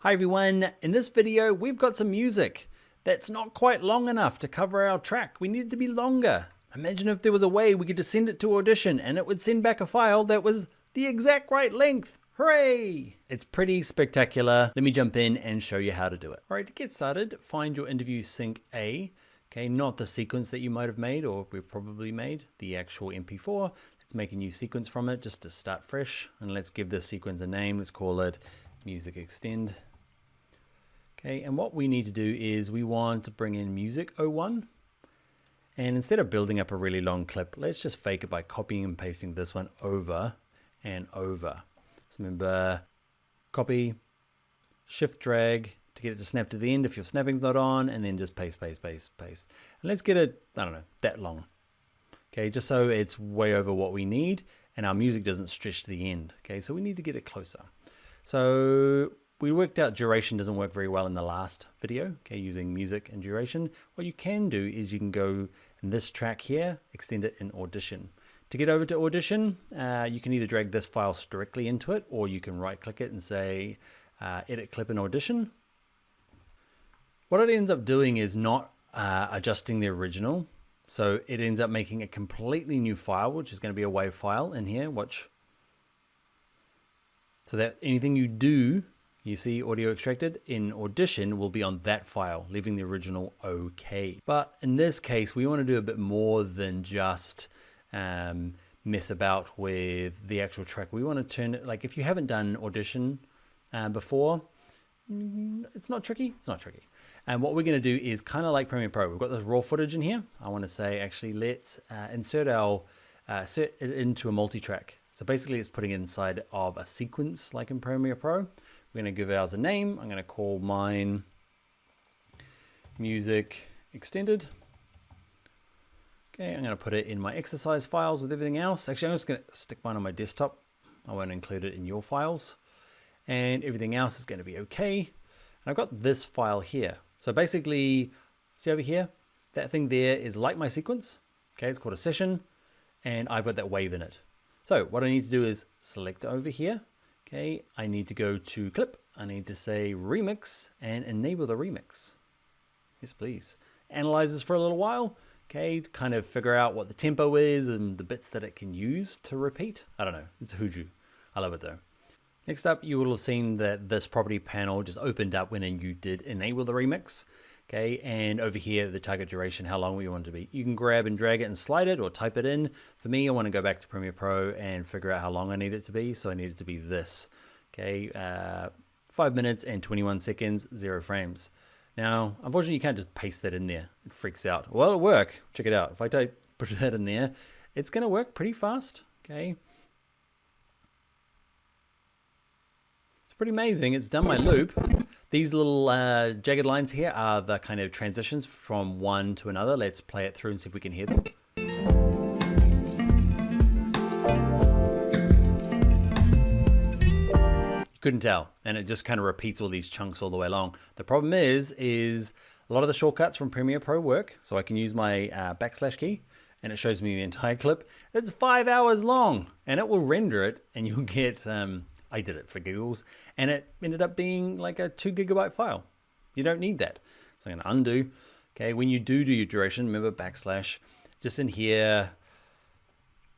Hi everyone, in this video we've got some music that's not quite long enough to cover our track. We need it to be longer. Imagine if there was a way we could just send it to Audition and it would send back a file that was the exact right length. Hooray! It's pretty spectacular. Let me jump in and show you how to do it. All right, to get started, find your interview sync A. Okay, not the sequence that you might have made or we've probably made, the actual MP4. Let's make a new sequence from it just to start fresh. And let's give this sequence a name. Let's call it music extend. Okay, and what we need to do is we want to bring in music 01. And instead of building up a really long clip, let's just fake it by copying and pasting this one over and over. So remember, copy, shift drag to get it to snap to the end if your snapping's not on, and then just paste, paste, paste, paste. And let's get it, I don't know, that long. Okay, just so it's way over what we need and our music doesn't stretch to the end. Okay, so we need to get it closer. So we worked out duration doesn't work very well in the last video, okay, using music and duration. What you can do is you can go in this track here, extend it in Audition. To get over to Audition, you can either drag this file directly into it, or you can right click it and say, edit clip in Audition. What it ends up doing is not adjusting the original. So it ends up making a completely new file, which is going to be a WAV file in here, watch. So that anything you do, you see audio extracted in Audition will be on that file, leaving the original okay. But in this case, we want to do a bit more than just mess about with the actual track. We want to turn it, like if you haven't done Audition before, it's not tricky. It's not tricky. And what we're going to do is kind of like Premiere Pro. We've got this raw footage in here. I want to say, actually, let's insert it into a multi-track. So basically it's putting it inside of a sequence like in Premiere Pro. We're going to give ours a name. I'm going to call mine music extended. Okay, I'm going to put it in my exercise files with everything else. Actually, I'm just going to stick mine on my desktop. I won't include it in your files. And everything else is going to be okay. And I've got this file here. So basically, see over here, that thing there is like my sequence. Okay, it's called a session. And I've got that wave in it. So what I need to do is select over here. Okay, I need to go to clip. I need to say remix and enable the remix. Yes, please. Analyze this for a little while. Okay, kind of figure out what the tempo is and the bits that it can use to repeat. I don't know, it's Huju. I love it though. Next up, you will have seen that this property panel just opened up when you did enable the remix. Okay, and over here, the target duration, how long we want it to be. You can grab and drag it and slide it or type it in. For me, I want to go back to Premiere Pro and figure out how long I need it to be. So I need it to be this. Okay, 5 minutes and 21 seconds, 0 frames. Now, unfortunately, you can't just paste that in there. It freaks out. Well, it'll work. Check it out. If I put that in there, it's going to work pretty fast. Okay. It's pretty amazing. It's done my loop. These little jagged lines here are the kind of transitions from one to another. Let's play it through and see if we can hear them. You couldn't tell, and it just kind of repeats all these chunks all the way along. The problem is a lot of the shortcuts from Premiere Pro work, so I can use my backslash key, and it shows me the entire clip. It's 5 hours long, and it will render it, and you'll get... I did it for giggles, and it ended up being like a 2 GB file. You don't need that. So I'm going to undo. Okay, when you do your duration, remember backslash, just in here,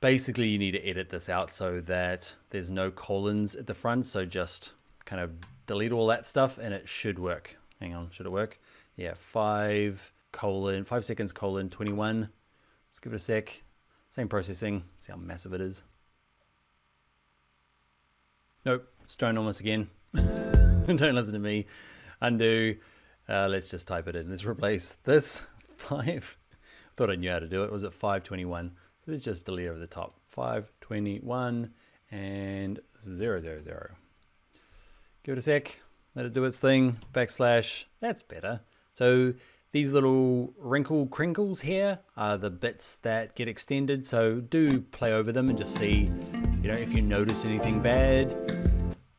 basically you need to edit this out so that there's no colons at the front. So just kind of delete all that stuff and it should work. Hang on, should it work? Yeah, 5 seconds colon 21. Let's give it a sec. Same processing, see how massive it is. Nope, it's ginormous again. Don't listen to me. Undo. Let's just type it in. Let's replace this 5. Thought I knew how to do it. Was it 521? So let's just delete over the top. 521 and 000. Give it a sec. Let it do its thing. Backslash. That's better. So these little crinkles here are the bits that get extended. So do play over them and just see, you know, if you notice anything bad.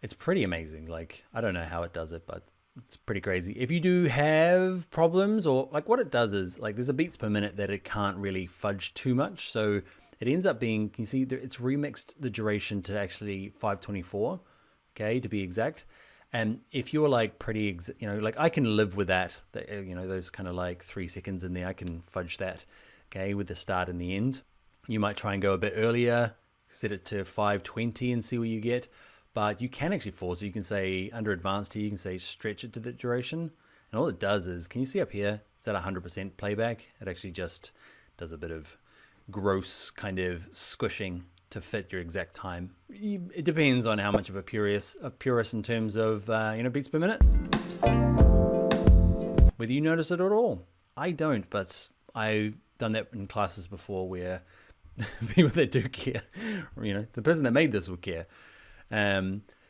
It's pretty amazing. Like, I don't know how it does it, but it's pretty crazy. If you do have problems, or like what it does is like there's a beats per minute that it can't really fudge too much. So it ends up being, can you see it's remixed the duration to actually 524, okay, to be exact. And if you're like pretty, like I can live with that, those kind of like 3 seconds in there, I can fudge that, okay, with the start and the end. You might try and go a bit earlier, set it to 520 and see what you get. But you can actually force it. You can say under advanced here, you can say stretch it to the duration. And all it does is, can you see up here, it's at 100% playback. It actually just does a bit of gross kind of squishing to fit your exact time. It depends on how much of a purist in terms of beats per minute. Whether you notice it at all. I don't, but I've done that in classes before where people that do care, the person that made this will care.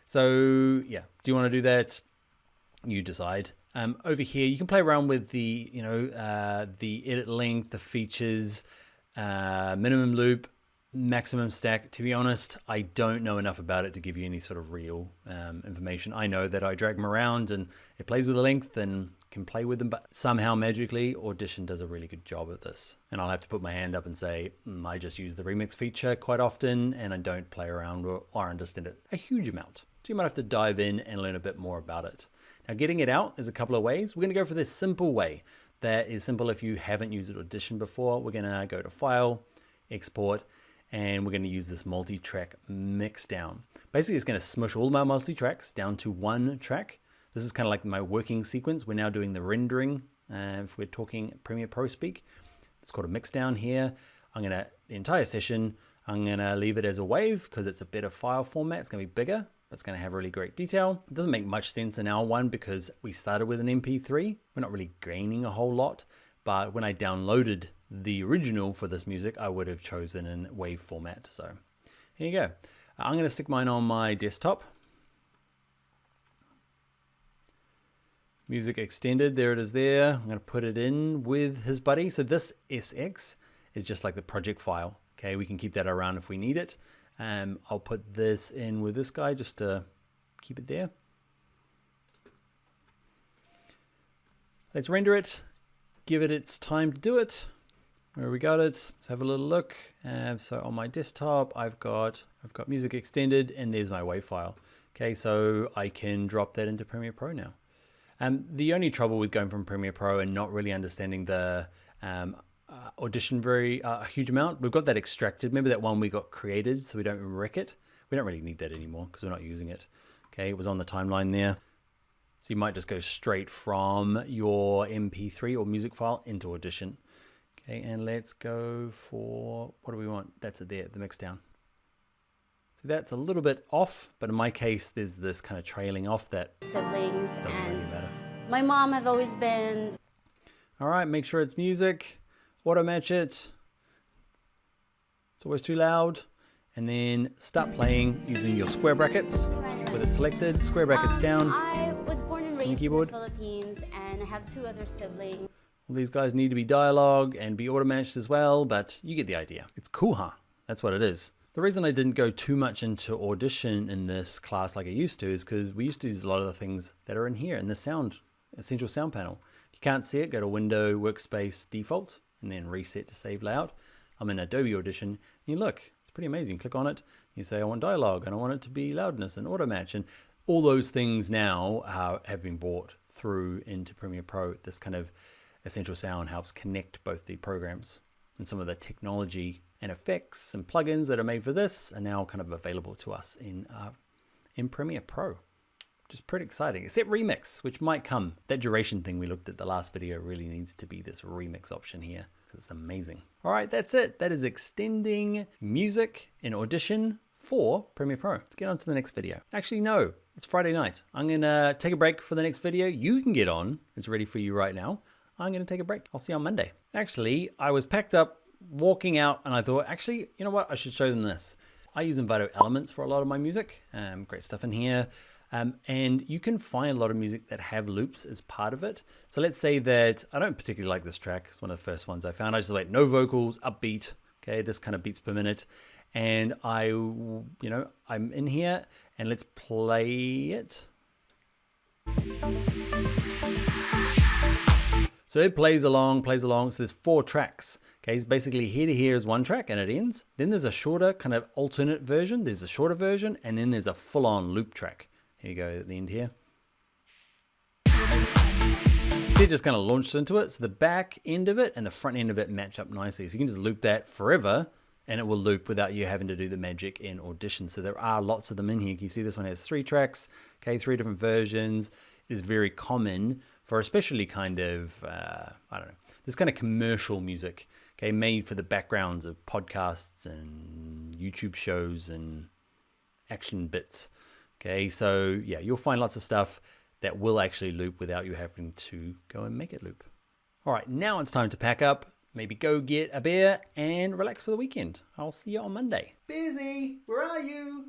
So yeah, do you want to do that? You decide. Over here, you can play around with the, the edit length, the features, minimum loop, maximum stack. To be honest, I don't know enough about it to give you any sort of real information. I know that I drag them around and it plays with the length and can play with them, but somehow magically Audition does a really good job at this. And I'll have to put my hand up and say, I just use the remix feature quite often and I don't play around or understand it a huge amount. So you might have to dive in and learn a bit more about it. Now getting it out is a couple of ways. We're going to go for this simple way. That is simple if you haven't used Audition before. We're going to go to File, Export, and we're going to use this multi-track mix down. Basically, it's going to smush all my multi-tracks down to one track. This is kind of like my working sequence. We're now doing the rendering. If we're talking Premiere Pro speak, it's called a mix down here. The entire session, I'm going to leave it as a wave because it's a better file format. It's going to be bigger. It's going to have really great detail. It doesn't make much sense in our one because we started with an MP3. We're not really gaining a whole lot, but when I downloaded the original for this music, I would have chosen in wave format. So here you go. I'm going to stick mine on my desktop. Music extended, there it is there. I'm going to put it in with his buddy. So this SX is just like the project file. Okay, we can keep that around if we need it. I'll put this in with this guy just to keep it there. Let's render it, give it its time to do it. Where we got it, let's have a little look. So on my desktop, I've got music extended and there's my WAV file. Okay, so I can drop that into Premiere Pro now. The only trouble with going from Premiere Pro and not really understanding the Audition a huge amount, we've got that extracted. Remember that one we got created so we don't wreck it? We don't really need that anymore because we're not using it. Okay, it was on the timeline there. So you might just go straight from your MP3 or music file into Audition. Okay, and let's go for, what do we want? That's it there, the mix down. So that's a little bit off, but in my case, there's this kind of trailing off that siblings doesn't and really matter. My mom have always been. All right, make sure it's music. Auto match it. It's always too loud. And then start playing using your square brackets. With it selected, square brackets down. I was born and raised in keyboard. the Philippines and I have 2 other siblings. All these guys need to be dialogue and be auto matched as well, but you get the idea. It's cool, huh? That's what it is. The reason I didn't go too much into Audition in this class like I used to is because we used to use a lot of the things that are in here in the essential sound panel. If you can't see it, go to Window, Workspace, Default, and then reset to save layout. I'm in Adobe Audition, and you look, it's pretty amazing. Click on it, you say I want dialogue, and I want it to be loudness and auto match, and all those things now have been brought through into Premiere Pro. This kind of essential sound helps connect both the programs, and some of the technology and effects and plugins that are made for this are now kind of available to us in Premiere Pro. Just pretty exciting, except remix, which might come. That duration thing we looked at the last video really needs to be this remix option here. It's amazing. All right, that's it. That is extending music in Audition for Premiere Pro. Let's get on to the next video. Actually, no, it's Friday night. I'm gonna take a break for the next video. You can get on, it's ready for you right now. I'm gonna take a break. I'll see you on Monday. Actually, I was packed up, walking out, and I thought, actually, you know what? I should show them this. I use Envato Elements for a lot of my music. Great stuff in here. And you can find a lot of music that have loops as part of it. So let's say that I don't particularly like this track. It's one of the first ones I found. I just like no vocals, upbeat. Okay, this kind of beats per minute. And I'm in here and let's play it. So it plays along. So there's 4 tracks. Okay, so basically here to here is one track and it ends. Then there's a shorter kind of alternate version. There's a shorter version and then there's a full-on loop track. Here you go at the end here. see it just kind of launched into it. So the back end of it and the front end of it match up nicely. So you can just loop that forever and it will loop without you having to do the magic in Audition. So there are lots of them in here. You can see this one has 3 tracks, okay, 3 different versions. It is very common for especially kind of, I don't know, this kind of commercial music, okay, made for the backgrounds of podcasts and YouTube shows and action bits. Okay, so yeah, you'll find lots of stuff that will actually loop without you having to go and make it loop. All right, now it's time to pack up. Maybe go get a beer and relax for the weekend. I'll see you on Monday. Busy, where are you?